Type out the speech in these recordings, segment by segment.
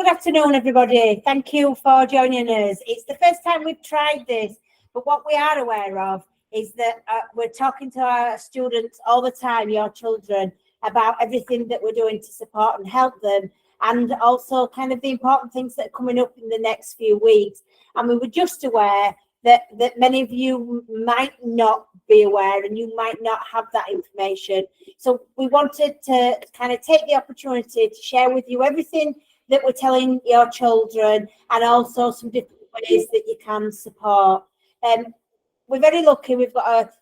Good afternoon, everybody. Thank you for joining us. It's the first time we've tried this, but what we are aware of is that we're talking to our students all the time, your children, about everything that we're doing to support and help them, and also kind of the important things that are coming up in the next few weeks. And we were just aware that many of you might not be aware and you might not have that information. So we wanted to kind of take the opportunity to share with you everything that we're telling your children, and also some different ways that you can support. We're very lucky. We've got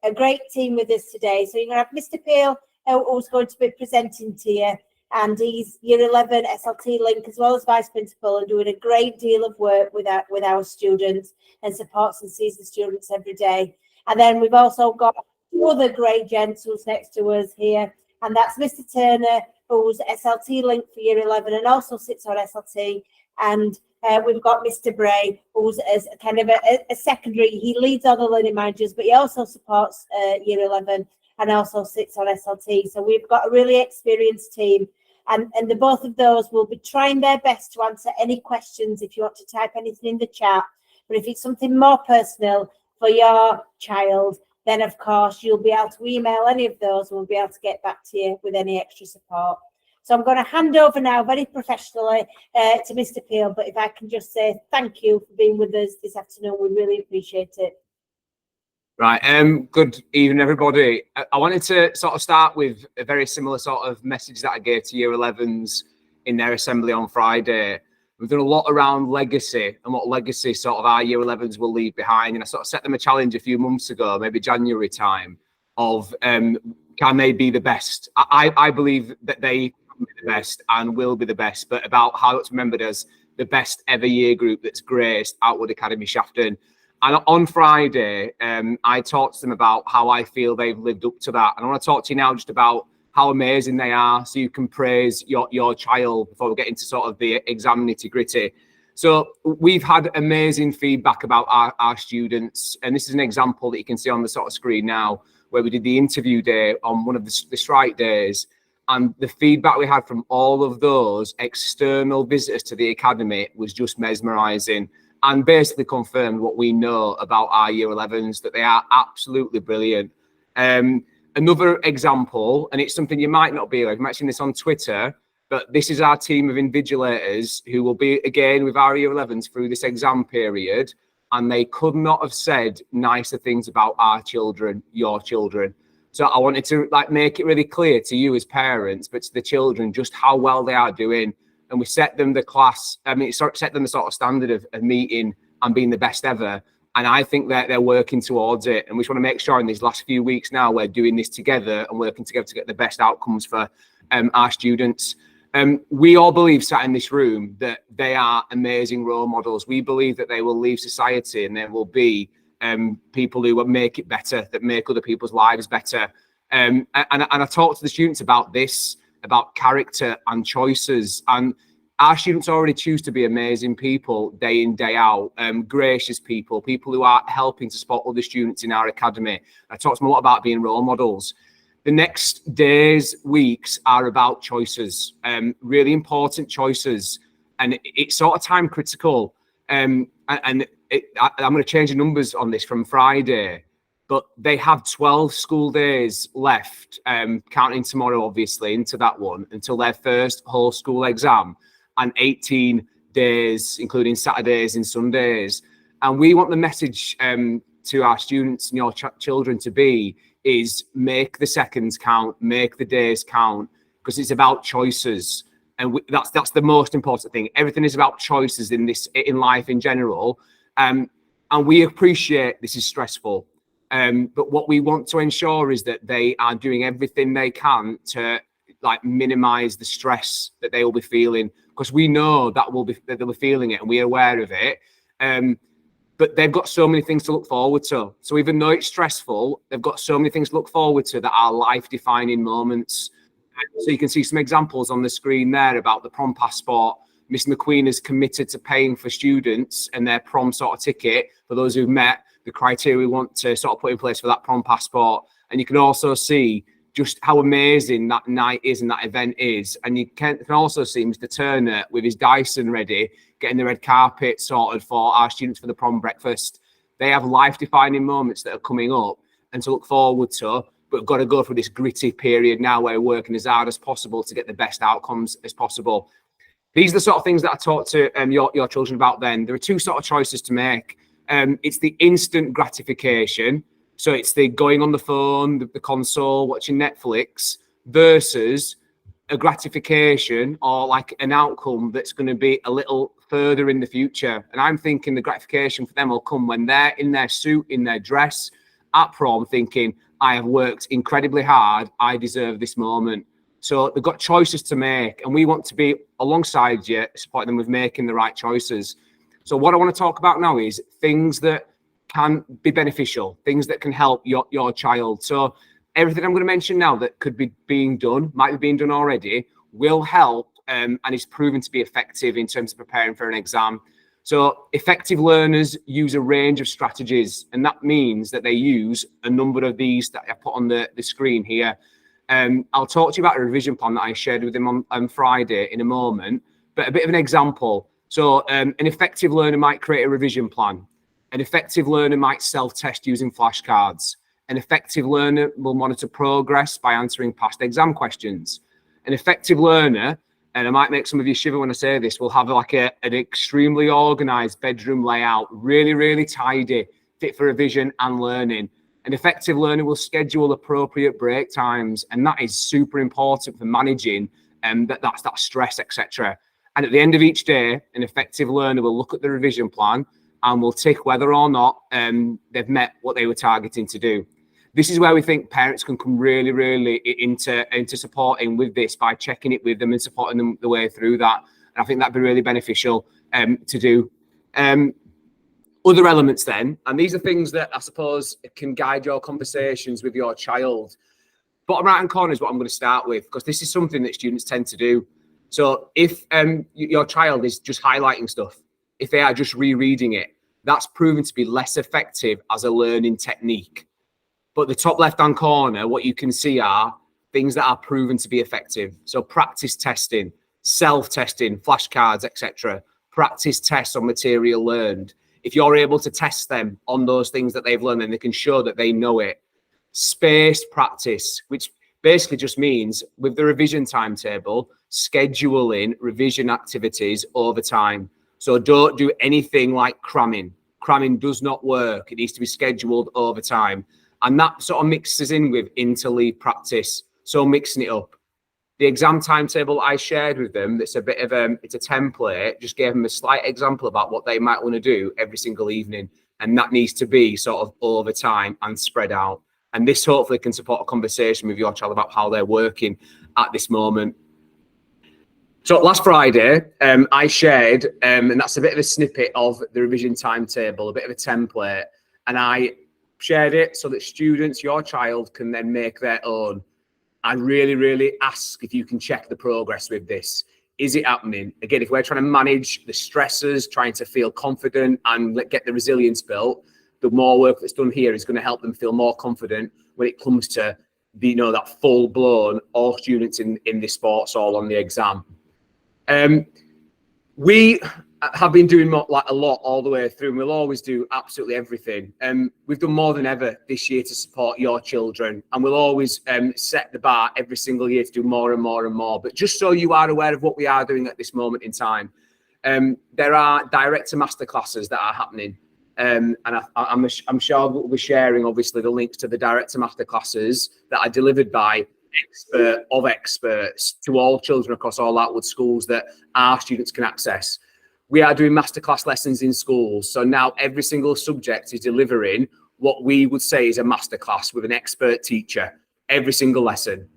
a great team with us today. So you're going to have Mr. Peel, who's going to be presenting to you, and he's Year 11 SLT Link as well as Vice Principal, and doing a great deal of work with our students and supports and sees the students every day. And then we've also got two other great gents who's next to us here, and that's Mr. Turner, who's SLT Link for Year 11 and also sits on SLT, and we've got Mr. Bray, who's as kind of a secondary. He leads all the learning managers, but he also supports Year 11 and also sits on SLT. So we've got a really experienced team, and the both of those will be trying their best to answer any questions if you want to type anything in the chat. But if it's something more personal for your child, then of course you'll be able to email any of those, and we'll be able to get back to you with any extra support. So I'm going to hand over now very professionally to Mr. Peel, but if I can just say thank you for being with us this afternoon, we really appreciate it. Right, good evening, everybody. I wanted to sort of start with a very similar sort of message that I gave to Year 11s in their assembly on Friday. We've done a lot around legacy and what legacy sort of our Year 11s will leave behind. And I sort of set them a challenge a few months ago, maybe January time, of can they be the best? I believe that they can be the best and will be the best, but about how it's remembered as the best ever year group that's graced Outwood Academy Shafton. And on Friday, I talked to them about how I feel they've lived up to that. And I want to talk to you now just about how amazing they are, so you can praise your child before we get into sort of the exam nitty-gritty. So we've had amazing feedback about our students, and this is an example that you can see on the sort of screen now, where we did the interview day on one of the strike days, and the feedback we had from all of those external visitors to the academy was just mesmerising, and basically confirmed what we know about our Year 11s, that they are absolutely brilliant. Another example, and it's something you might not be aware of, you might have seen this on Twitter, but this is our team of invigilators who will be, again, with our Year 11s through this exam period, and they could not have said nicer things about our children, your children. So I wanted to make it really clear to you as parents, but to the children, just how well they are doing. And we set them the set them the sort of standard of meeting and being the best ever. And I think that they're working towards it. And we just want to make sure in these last few weeks now, we're doing this together and working together to get the best outcomes for our students. We all believe, sat in this room, that they are amazing role models. We believe that they will leave society and they will be people who will make it better, that make other people's lives better. And I talked to the students about this, about character and choices. And our students already choose to be amazing people day in, day out, gracious people who are helping to support other students in our academy. I talked to them a lot about being role models. The next days, weeks are about choices, really important choices. And it's sort of time critical. I'm going to change the numbers on this from Friday, but they have 12 school days left, counting tomorrow, obviously, into that one, until their first whole school exam, and 18 days, including Saturdays and Sundays. And we want the message to our students and your children to be is make the seconds count, make the days count, because it's about choices. And that's the most important thing. Everything is about choices in life in general. And we appreciate this is stressful. But what we want to ensure is that they are doing everything they can to minimize the stress that they will be feeling, because we know that they'll be feeling it and we're aware of it. But they've got so many things to look forward to. So even though it's stressful, they've got so many things to look forward to that are life-defining moments. So you can see some examples on the screen there about the prom passport. Miss McQueen is committed to paying for students and their prom sort of ticket for those who've met the criteria we want to sort of put in place for that prom passport. And you can also see just how amazing that night is and that event is. And you can also see Mr. Turner with his Dyson ready, getting the red carpet sorted for our students for the prom breakfast. They have life-defining moments that are coming up and to look forward to, but we've got to go through this gritty period now where we're working as hard as possible to get the best outcomes as possible. These are the sort of things that I talk to your children about then. There are two sort of choices to make. It's the instant gratification. So it's the going on the phone, the console, watching Netflix versus a gratification or like an outcome that's going to be a little further in the future. And I'm thinking the gratification for them will come when they're in their suit, in their dress at prom, thinking, I have worked incredibly hard. I deserve this moment. So they've got choices to make, and we want to be alongside you, supporting them with making the right choices. So what I want to talk about now is things that can be beneficial, things that can help your child. So everything I'm going to mention now that could be being done, might be being done already, will help and is proven to be effective in terms of preparing for an exam. So effective learners use a range of strategies, and that means that they use a number of these that I put on the screen here. I'll talk to you about a revision plan that I shared with him on Friday in a moment, but a bit of an example. So an effective learner might create a revision plan. An effective learner might self-test using flashcards. An effective learner will monitor progress by answering past exam questions. An effective learner, and I might make some of you shiver when I say this, will have like an extremely organized bedroom layout, really, really tidy, fit for revision and learning. An effective learner will schedule appropriate break times, and that is super important for managing that stress, etc. And at the end of each day, an effective learner will look at the revision plan and will tick whether or not they've met what they were targeting to do. This is where we think parents can come really, really into supporting with this by checking it with them and supporting them the way through that. And I think that'd be really beneficial to do. Other elements then, and these are things that I suppose can guide your conversations with your child. Bottom right hand corner is what I'm going to start with, because this is something that students tend to do. So if your child is just highlighting stuff, if they are just rereading it, that's proven to be less effective as a learning technique. But the top left-hand corner, what you can see are things that are proven to be effective. So practice testing, self-testing, flashcards, etc. Practice tests on material learned. If you're able to test them on those things that they've learned, then they can show that they know it. Spaced practice, which basically just means with the revision timetable, scheduling revision activities over time. So don't do anything like cramming. Cramming does not work. It needs to be scheduled over time. And that sort of mixes in with interleave practice. So mixing it up. The exam timetable I shared with them, that's a bit of it's a template, just gave them a slight example about what they might want to do every single evening. And that needs to be sort of over time and spread out. And this hopefully can support a conversation with your child about how they're working at this moment. So last Friday, I shared, and that's a bit of a snippet of the revision timetable, a bit of a template. And I shared it so that students, your child, can then make their own. I really, really ask if you can check the progress with this. Is it happening? Again, if we're trying to manage the stresses, trying to feel confident and get the resilience built, the more work that's done here is going to help them feel more confident when it comes to that full blown all students in the sports hall on the exam. We have been doing a lot all the way through, and we'll always do absolutely everything. We've done more than ever this year to support your children, and we'll always set the bar every single year to do more and more and more. But just so you are aware of what we are doing at this moment in time, there are director masterclasses that are happening. And I'm sure we'll be sharing, obviously, the links to the director masterclasses that are delivered by experts to all children across all Outwood schools that our students can access. We are doing masterclass lessons in schools. So now every single subject is delivering what we would say is a masterclass with an expert teacher, every single lesson.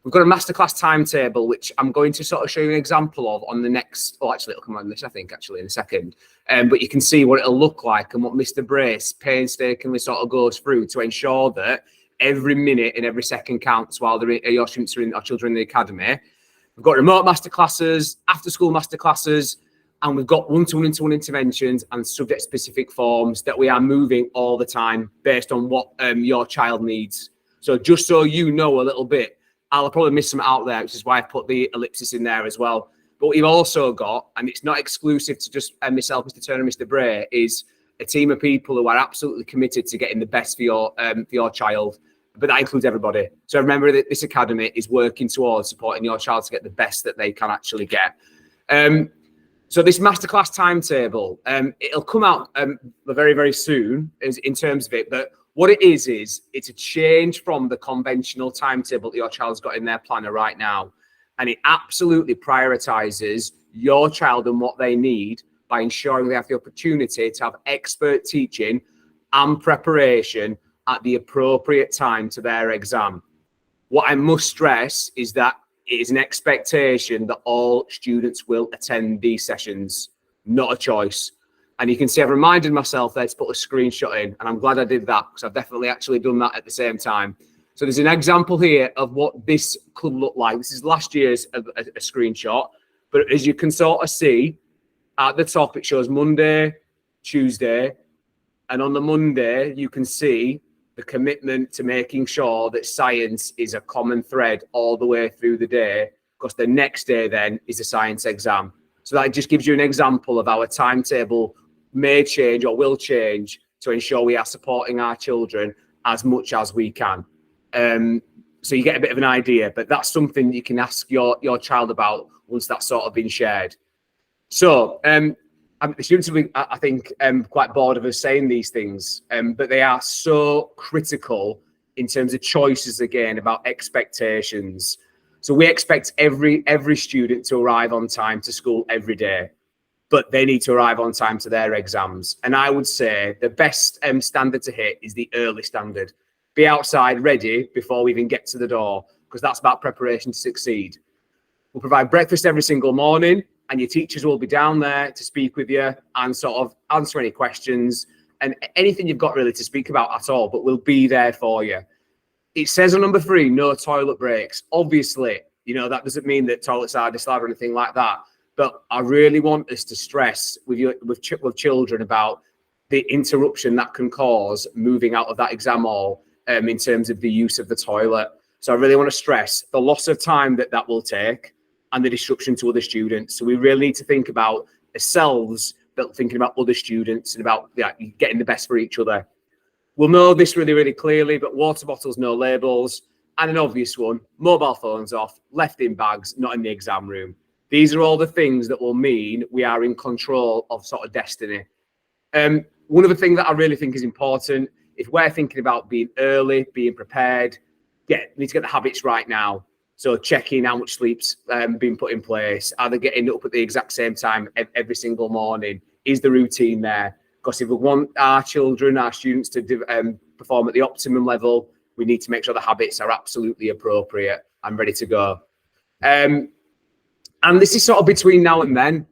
We've got a masterclass timetable, which I'm going to sort of show you an example of on the next, actually it'll come on this, I think, actually in a second. But you can see what it'll look like and what Mr. Brace painstakingly sort of goes through to ensure that every minute and every second counts while your students are our children in the academy. We've got remote masterclasses, after school masterclasses, and we've got one-to-one interventions and subject-specific forms that we are moving all the time based on what your child needs. So just so you know a little bit, I'll probably miss some out there, which is why I put the ellipsis in there as well. But what you've also got, and it's not exclusive to just myself, Mr. Turner, Mr. Bray, is a team of people who are absolutely committed to getting the best for your child. But that includes everybody. So remember that this academy is working towards supporting your child to get the best that they can actually get. So this masterclass timetable, it'll come out very, very soon in terms of it. But what it is it's a change from the conventional timetable that your child's got in their planner right now. And it absolutely prioritizes your child and what they need by ensuring they have the opportunity to have expert teaching and preparation at the appropriate time to their exam. What I must stress is that it is an expectation that all students will attend these sessions, not a choice. And you can see I've reminded myself there to put a screenshot in, and I'm glad I did that because I've definitely actually done that at the same time. So there's an example here of what this could look like. This is last year's a screenshot, but as you can sort of see at the top, it shows Monday, Tuesday, and on the Monday, you can see the commitment to making sure that science is a common thread all the way through the day, because the next day then is a science exam. So that just gives you an example of our timetable may change or will change to ensure we are supporting our children as much as we can. So you get a bit of an idea, but that's something you can ask your child about once that's sort of been shared. So the students will be, I think, quite bored of us saying these things, but they are so critical in terms of choices, again, about expectations. So we expect every student to arrive on time to school every day, but they need to arrive on time to their exams. And I would say the best standard to hit is the early standard. Be outside ready before we even get to the door, because that's about preparation to succeed. We'll provide breakfast every single morning, and your teachers will be down there to speak with you and sort of answer any questions and anything you've got really to speak about at all, but we'll be there for you. It says on number 3, no toilet breaks. Obviously, that doesn't mean that toilets are disallowed or anything like that. But I really want us to stress with children about the interruption that can cause moving out of that exam hall in terms of the use of the toilet. So I really want to stress the loss of time that will take and the disruption to other students. So we really need to think about ourselves, but thinking about other students and about getting the best for each other. We'll know this really, really clearly, but water bottles, no labels, and an obvious one, mobile phones off, left in bags, not in the exam room. These are all the things that will mean we are in control of sort of destiny. One other thing that I really think is important, if we're thinking about being early, being prepared, we need to get the habits right now. So checking how much sleep's been put in place. Are they getting up at the exact same time every single morning? Is the routine there? Because if we want our children, our students to perform at the optimum level, we need to make sure the habits are absolutely appropriate and ready to go. And this is sort of between now and then.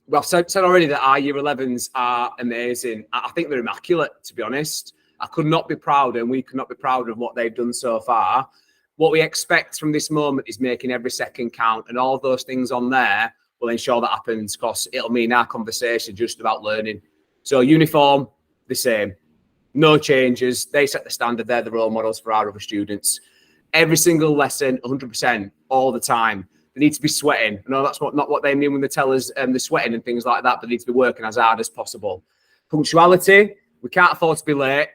Well, I've said already that our year 11s are amazing. I think they're immaculate, to be honest. I could not be prouder, and we could not be prouder of what they've done so far. What we expect from this moment is making every second count, and all those things on there will ensure that happens, because it'll mean our conversation just about learning. So uniform, the same. No changes. They set the standard. They're the role models for our other students. Every single lesson, 100%, all the time. They need to be sweating. I know that's not what they mean when they tell us they're sweating and things like that, but they need to be working as hard as possible. Punctuality, we can't afford to be late.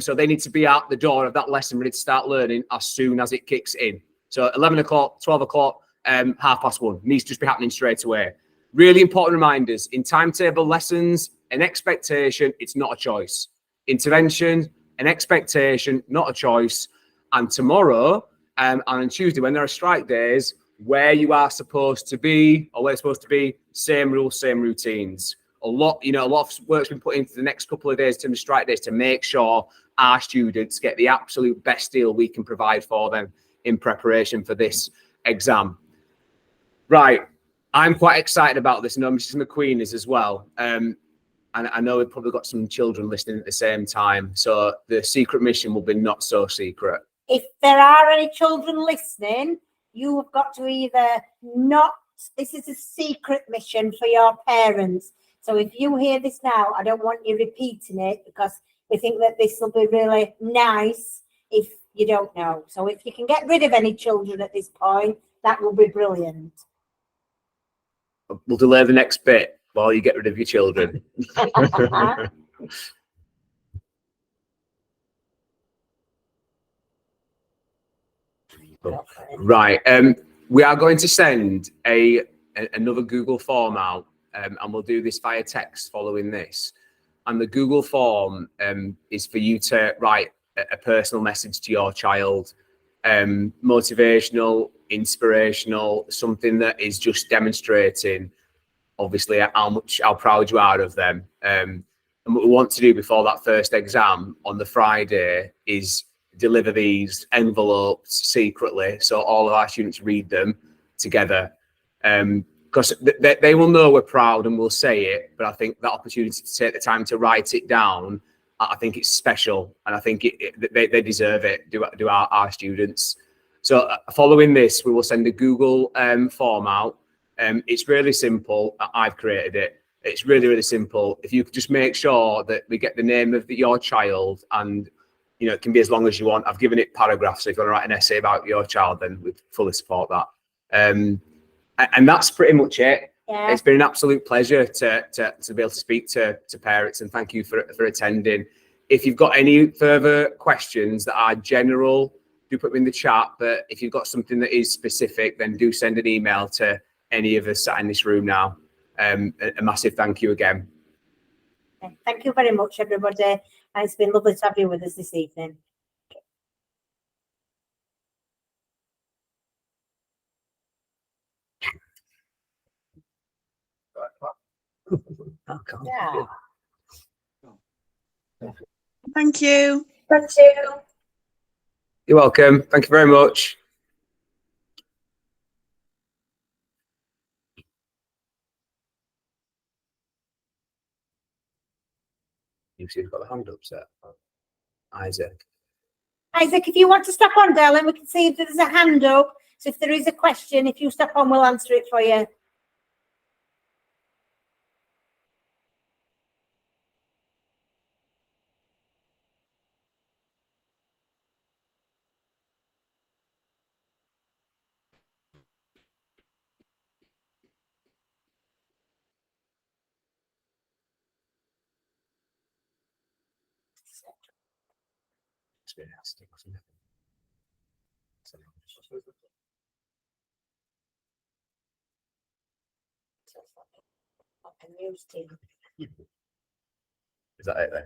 So they need to be out the door of that lesson ready to start learning as soon as it kicks in. So 11 o'clock, 12 o'clock, 1:30 needs to just be happening straight away. Really important reminders in timetable lessons, an expectation, it's not a choice. Intervention, an expectation, not a choice. And tomorrow and on Tuesday, when there are strike days, where you are supposed to be or where it's supposed to be, same rules, same routines. A lot of work's been put into the next couple of days in terms of strike days to make sure our students get the absolute best deal we can provide for them in preparation for this exam. Right. I'm quite excited about this. I know Mrs. McQueen is as well. And I know we've probably got some children listening at the same time. So the secret mission will be not so secret. If there are any children listening, you have got to either not, this is a secret mission for your parents. So if you hear this now, I don't want you repeating it, because we think that this will be really nice if you don't know. So if you can get rid of any children at this point, that will be brilliant. We'll delay the next bit while you get rid of your children. Right. We are going to send another Google form out, and we'll do this via text following this. And the Google form is for you to write a personal message to your child, motivational, inspirational, something that is just demonstrating, obviously, how proud you are of them. And what we want to do before that first exam on the Friday is deliver these envelopes secretly, so all of our students read them together. Because they will know we're proud and we'll say it, but I think that opportunity to take the time to write it down, I think it's special, and I think they deserve it, do our students. So following this, we will send a Google form out. It's really simple. I've created it. It's really, really simple. If you could just make sure that we get the name of your child, and it can be as long as you want. I've given it paragraphs. So if you want to write an essay about your child, then we'd fully support that. And that's pretty much it. Yeah. It's been an absolute pleasure to be able to speak to parents, and thank you for attending. If you've got any further questions that are general, do put them in the chat. But if you've got something that is specific, then do send an email to any of us sat in this room now. A massive thank you again. Thank you very much, everybody. And it's been lovely to have you with us this evening. Yeah. Thank you. Thank you. You're welcome. Thank you very much. You've got the hand up set. Isaac, if you want to stop on, darling, we can see if there's a hand up. So if there is a question, if you stop on, we'll answer it for you. it's been nasty, wasn't it? A news team. Is that it then?